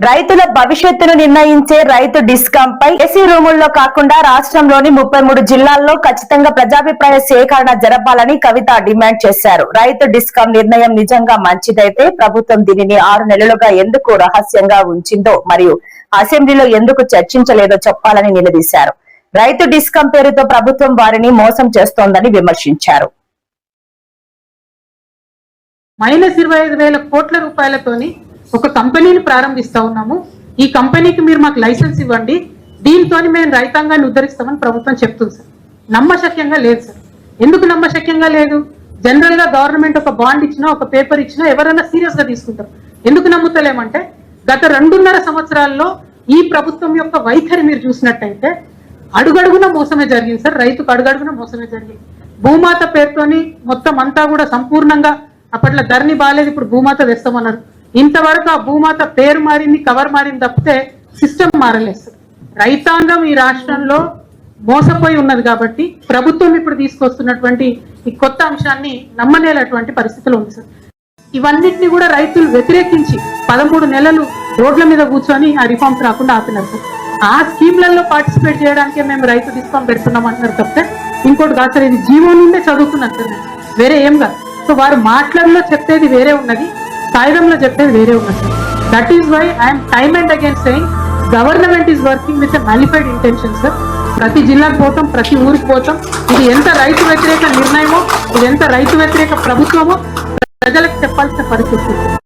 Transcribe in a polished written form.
రైతుల భవిష్యత్తును నిర్ణయించే రైతు డిస్కాం పై ఏసీ రూముల్లో కాకుండా రాష్ట్రంలోని 33 జిల్లాల్లో ఖచ్చితంగా ప్రజాభిప్రాయ సేకరణ జరపాలని కవిత డిమాండ్ చేశారు. రైతు డిస్కాం నిర్ణయం నిజంగా మంచిదైతే ప్రభుత్వం దీనిని 6 నెలలుగా ఎందుకు రహస్యంగా ఉంచిందో మరియు అసెంబ్లీలో ఎందుకు చర్చించలేదో చెప్పాలని నిలదీశారు. రైతు డిస్కాం పేరుతో ప్రభుత్వం వారిని మోసం చేస్తోందని విమర్శించారు. -25,000 కోట్ల రూపాయలతోని ఒక కంపెనీని ప్రారంభిస్తా ఉన్నాము. ఈ కంపెనీకి మీరు మాకు లైసెన్స్ ఇవ్వండి, దీంతో మేము రైతాంగాన్ని ఉద్ధరిస్తామని ప్రభుత్వం చెప్తుంది సార్. నమ్మశక్యంగా లేదు సార్. ఎందుకు నమ్మశక్యంగా లేదు? జనరల్ గా గవర్నమెంట్ ఒక బాండ్ ఇచ్చినా, ఒక పేపర్ ఇచ్చినా ఎవరైనా సీరియస్ గా తీసుకుంటారు. ఎందుకు నమ్ముతలేమంటే గత 2.5 సంవత్సరాల్లో ఈ ప్రభుత్వం యొక్క వైఖరి మీరు చూసినట్టయితే అడుగడుగున మోసమే జరిగింది సార్. రైతుకు అడుగడుగున మోసమే జరిగింది. భూమాత పేరుతోని మొత్తం అంతా కూడా సంపూర్ణంగా అప్పట్లో ధరణి బాలేదు, ఇప్పుడు భూమాత తెస్తామన్నారు. ఇంతవరకు ఆ భూమాత పేరు మారింది, కవర్ మారింది తప్పితే సిస్టమ్ మారలేదు సార్. రైతాంగం ఈ రాష్ట్రంలో మోసపోయి ఉన్నది కాబట్టి ప్రభుత్వం ఇప్పుడు తీసుకొస్తున్నటువంటి ఈ కొత్త అంశాన్ని నమ్మనేలటువంటి పరిస్థితులు ఉంది సార్. ఇవన్నిటిని కూడా రైతులు వ్యతిరేకించి 13 నెలలు రోడ్ల మీద కూర్చొని ఆ రిఫార్మ్స్ రాకుండా ఆపినారు సార్. ఆ స్కీమ్లలో పార్టిసిపేట్ చేయడానికే మేము రైతు డిస్కౌంట్ పెడుతున్నాం అంటున్నారు తప్పితే ఇంకోటి కాదు సార్. ఇది జీవో నుండే చదువుతున్నారు సార్, వేరే ఏం కాదు. సో వారు మాటలలో చెప్పేది వేరే ఉన్నది, కాగితంలో చెప్పేది వేరే ఉన్నది. That is why I'm time and again saying government is working with malafide intention sir. ప్రతి జిల్లాకు పోతాం, ప్రతి ఊరికి పోతాం. ఇది ఎంత రైతు వ్యతిరేక నిర్ణయమో, ఇది ఎంత రైతు వ్యతిరేక ప్రభుత్వమో ప్రజలకు చెప్పాల్సిన పరిస్థితి.